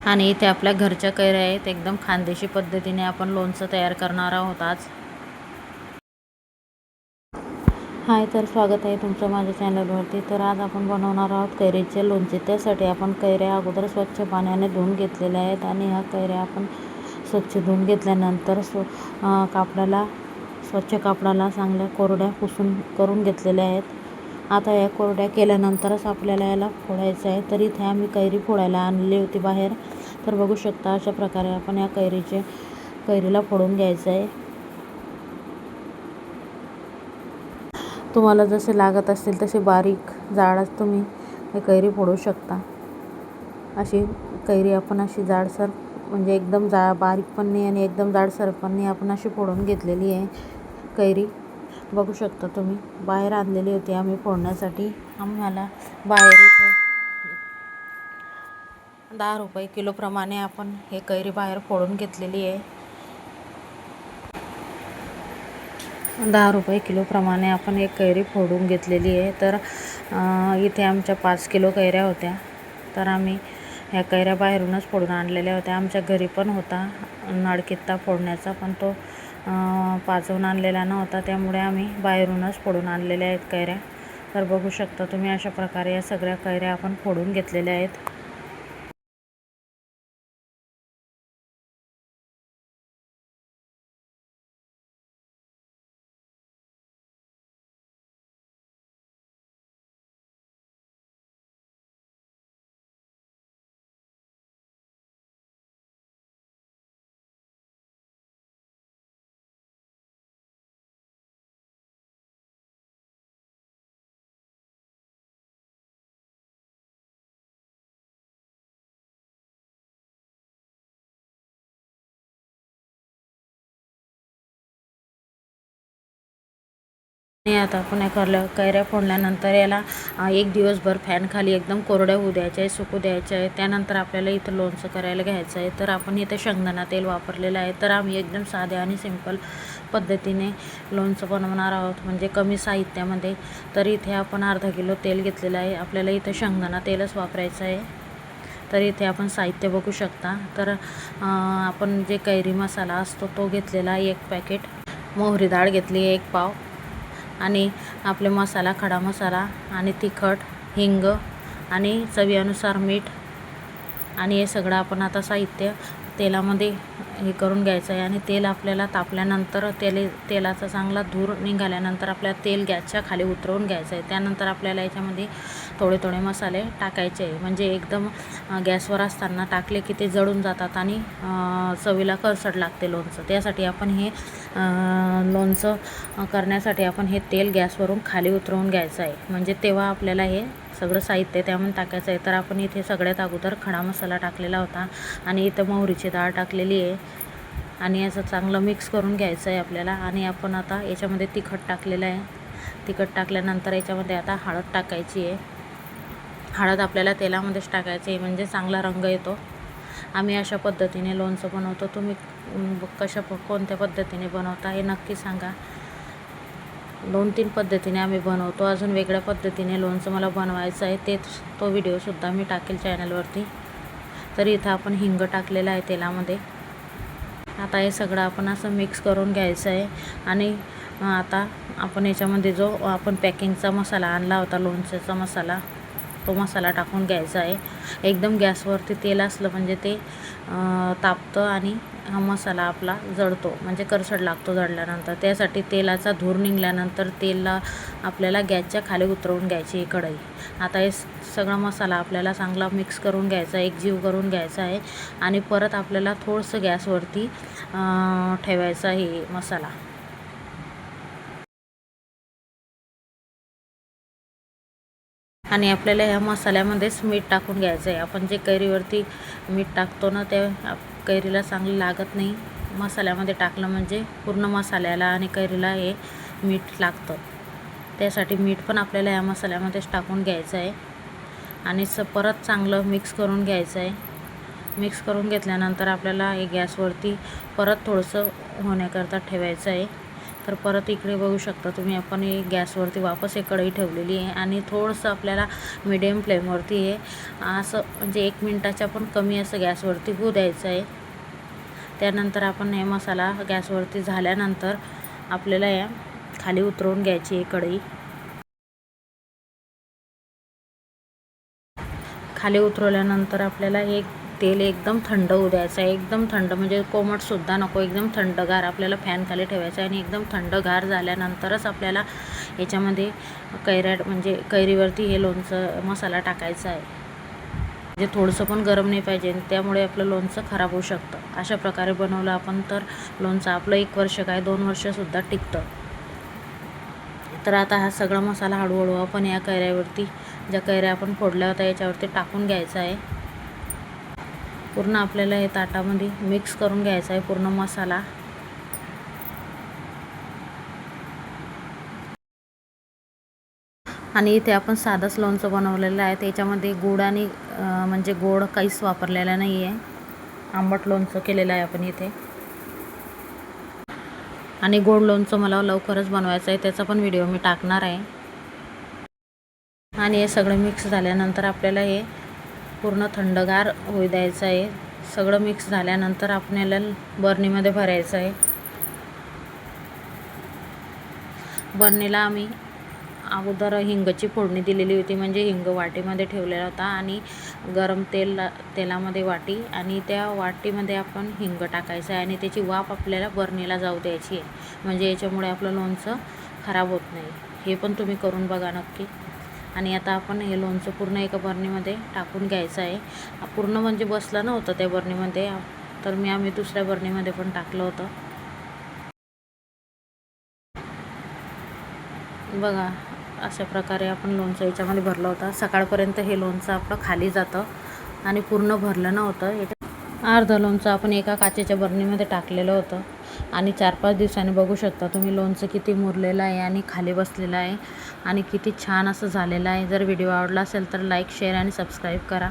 आणि इथे आपल्या घरच्या कैऱ्या आहेत. एकदम खानदेशी पद्धतीने आपण लोणचं तयार करणार आहोत आज. हाय, तर स्वागत आहे तुमचं माझ्या चॅनलवरती. तर आज आपण बनवणार आहोत कैरीचे लोणचे. त्यासाठी आपण कैऱ्या अगोदर स्वच्छ पाण्याने धुवून घेतलेल्या आहेत आणि ह्या कैऱ्या आपण स्वच्छ धुवून घेतल्यानंतर कापडाला स्वच्छ कापडाला चांगल्या कोरड्या पुसून करून घेतलेल्या आहेत. आता या कोरड्या केल्यानंतरच आपल्याला याला फोडायचं आहे. तर इथे आम्ही कैरी फोडायला आणली होती बाहेर. तर बघू शकता अशा प्रकारे आपण या कैरीला फोडून घ्यायचं आहे. तुम्हाला जसे लागत असतील तसे बारीक जाड तुम्ही हे कैरी फोडू शकता. अशी कैरी आपण अशी जाडसर, म्हणजे एकदम बारीक पण नाही आणि एकदम जाडसर पण नाही, आपण अशी फोडून घेतलेली आहे कैरी. बघू शकता तुम्ही. बाहेर आणलेली होती आम्ही फोडण्यासाठी. आम्हाला बाहेर इथे 10 रुपये किलोप्रमाणे आपण हे कैरी बाहेर फोडून घेतलेली आहे. 10 रुपये किलोप्रमाणे आपण एक कैरी फोडून घेतलेली आहे. तर इथे आमच्या 5 किलो कैऱ्या होत्या. तर आम्ही ह्या कैऱ्या बाहेरूनच फोडून आणलेल्या होत्या. आमच्या घरी पण होता नाडकित्ता फोडण्याचा, पण तो पाजवून आणलेला नव्हता, त्यामुळे आम्ही बाहेरूनच फोडून आणलेल्या आहेत कैऱ्या. तर बघू शकता तुम्ही अशा प्रकारे या सगळ्या कैऱ्या आपण फोडून घेतलेल्या आहेत. आणि आता आपण कैऱ्या फोडल्यानंतर याला 1 दिवसभर फॅन खाली एकदम कोरड्या होऊ द्यायच्या आहे, सुकू द्यायच्या आहे. त्यानंतर आपल्याला इथं लोणचं करायला घ्यायचं आहे. तर आपण इथं शेंगदाणा तेल वापरलेलं आहे. तर आम्ही एकदम साध्या आणि सिंपल पद्धतीने लोणचं बनवणार आहोत, म्हणजे कमी साहित्यामध्ये. तर इथे आपण अर्धा किलो तेल घेतलेलं आहे. आपल्याला इथं शेंगदाणा तेलच वापरायचं आहे. तर इथे आपण साहित्य बघू शकता. तर आपण जे कैरी मसाला असतो तो घेतलेला 1 पॅकेट, मोहरी डाळ घेतली 1 पाव, आणि आपले मसाला, खडा मसाला आणि तिखट, हिंग आणि चवीनुसार मीठ. आणि हे सगळं आपण आता साहित्य तेलामध्ये हे करून घ्यायचं आहे. आणि तेल आपल्याला तापल्यानंतर तेलाचा चांगला धूर निघाल्यानंतर आपल्याला तेल गॅसच्या खाली उतरवून घ्यायचं आहे. त्यानंतर आपल्याला याच्यामध्ये थोडे थोडे मसाले टाकायचे आहे, म्हणजे एकदम गॅसवर असताना टाकले की ते जळून जातात आणि चवीला करसट लागते लोणचं. त्यासाठी आपण हे लोणचं करण्यासाठी आपण हे तेल गॅसवरून खाली उतरवून घ्यायचं आहे, म्हणजे तेव्हा आपल्याला हे सगळं साहित्य त्यामध्ये टाकायचं आहे. तर आपण इथे सगळ्यात अगोदर खडा मसाला टाकलेला होता आणि इथं मोहरीची डाळ टाकलेली आहे आणि याचं चांगलं मिक्स करून घ्यायचं आहे आपल्याला. आणि आपण आता याच्यामध्ये तिखट टाकलेलं आहे. तिखट टाकल्यानंतर याच्यामध्ये आता हळद टाकायची आहे. हळद आपल्याला तेलामध्येच टाकायची आहे, म्हणजे चांगला रंग येतो. आम्ही अशा पद्धतीने लोणचं बनवतो. तुम्ही कोणत्या पद्धतीने बनवता हे नक्की सांगा. 2-3 पद्धतीने आम्ही बनवतो. अजून वेगळ्या पद्धतीने लोणचं मला बनवायचं आहे, तो व्हिडिओसुद्धा मी टाकेल चॅनलवरती. तर इथं आपण हिंग टाकलेला आहे तेलामध्ये. आता हे सगळं आपण असं मिक्स करून घ्यायचं आहे. आणि आता आपण याच्यामध्ये जो आपण पॅकिंगचा मसाला आणला होता, लोणच्याचा मसाला, तो मसाला टाकून घ्यायचा आहे. एकदम गॅसवरती तेल असलं म्हणजे ते तापतं आणि हा मसाला आपला जळतो, म्हणजे करसट लागतो जळल्यानंतर. त्यासाठी तेलाचा धूर निघाल्यानंतर तेलला आपल्याला गॅसच्या खाली उतरवून घ्यायची ही कढई. आता हे सगळा मसाला आपल्याला चांगला मिक्स करून घ्यायचा, एकजीव करून घ्यायचा आहे. आणि परत आपल्याला थोडंसं गॅसवरती ठेवायचा आहे मसाला. आणि आपल्याला ह्या मसाल्यामध्येच मीठ टाकून घ्यायचं आहे. आपण जे कैरीवरती मीठ टाकतो ना, ते कैरीला चांगलं लागत नाही. मसाल्यामध्ये टाकलं म्हणजे पूर्ण मसाल्याला आणि कैरीला हे मीठ लागतं. त्यासाठी मीठ पण आपल्याला ह्या मसाल्यामध्येच टाकून घ्यायचं आहे. आणि परत चांगलं मिक्स करून घ्यायचं आहे. मिक्स करून घेतल्यानंतर आपल्याला हे गॅसवरती परत थोडंसं होण्याकरता ठेवायचं आहे. तर परत इकडे बघू शकता तुम्ही, आपण हे गॅसवरती वापस एक कढई ठेवलेली आहे आणि थोडंसं आपल्याला मीडियम फ्लेमवरती हे असं म्हणजे 1 मिनटाच्या पण कमी असं गॅसवरती होऊ द्यायचं आहे. त्यानंतर आपण हे मसाला गॅसवरती झाल्यानंतर आपल्याला या खाली उतरवून घ्यायची आहे कढई. खाली उतरवल्यानंतर आपल्याला हे तेल एकदम थंड होऊ द्यायचं आहे. एकदम थंड म्हणजे कोमटसुद्धा नको, एकदम थंडगार आपल्याला फॅन खाली ठेवायचं आहे. आणि एकदम थंडगार झाल्यानंतरच आपल्याला याच्यामध्ये म्हणजे कैरीवरती हे लोणचं मसाला टाकायचा आहे. म्हणजे थोडंसं पण गरम नाही पाहिजे, त्यामुळे आपलं लोणचं खराब होऊ शकतं. अशा प्रकारे बनवलं आपण तर लोणचं आपलं 1 वर्ष काय 2 वर्षसुद्धा टिकतं. तर आता हा सगळा मसाला हळूहळू आपण या कैऱ्यावरती, ज्या कैऱ्या आपण फोडल्या होत्या याच्यावरती टाकून घ्यायचा आहे. पूर्ण आपल्याला हे ताटामध्ये मिक्स करून घ्यायचा आहे पूर्ण मसाला. आणि इथे आपण साधंच लोणचं बनवलेलं आहे, त्याच्यामध्ये गूळ आणि म्हणजे गोड काहीच वापरलेला नाही आहे. आंबट लोणचं केलेलं आहे आपण इथे. आणि गोड लोणचं मला लवकरच बनवायचं आहे, त्याचा पण व्हिडिओ मी टाकणार आहे. आणि हे सगळं मिक्स झाल्यानंतर आपल्याला हे पूर्ण थंडगार होऊ द्यायचं आहे. सगळं मिक्स झाल्यानंतर आपल्याला बरणीमध्ये भरायचं आहे. बरणीला आम्ही अगोदर हिंगाची फोडणी दिलेली होती, म्हणजे हिंग वाटीमध्ये ठेवलेला होता आणि गरम तेलामध्ये वाटी, आणि त्या वाटीमध्ये आपण हिंग टाकायचं आहे आणि त्याची वाफ आपल्याला बरणीला जाऊ द्यायची आहे. म्हणजे याच्यामुळे आपलं लोणचं खराब होत नाही. हे पण तुम्ही करून बघा नक्की. आणि आता आपण हे लोणचं पूर्ण एका बरणीमध्ये टाकून घ्यायचं आहे. पूर्ण म्हणजे बसलं नव्हतं त्या बरणीमध्ये, तर आम्ही दुसऱ्या बरणीमध्ये पण टाकलं होतं. बघा, अशा प्रकारे आपण लोणचं याच्यामध्ये भरलं होतं. सकाळपर्यंत हे लोणचं आपलं खाली जातं आणि पूर्ण भरलं नव्हतं. अर्धं लोणचं आपण एका काचेच्या बरणीमध्ये टाकलेलं होतं आणि 4-5 दिवसांनी बघू शकता तुम्ही लोणचं किती मुरलेलं आहे आणि खाली बसलेलं आहे आणि किती छान असं झालेलं आहे. जर व्हिडिओ आवडला असेल तर लाईक, शेअर आणि सबस्क्राईब करा.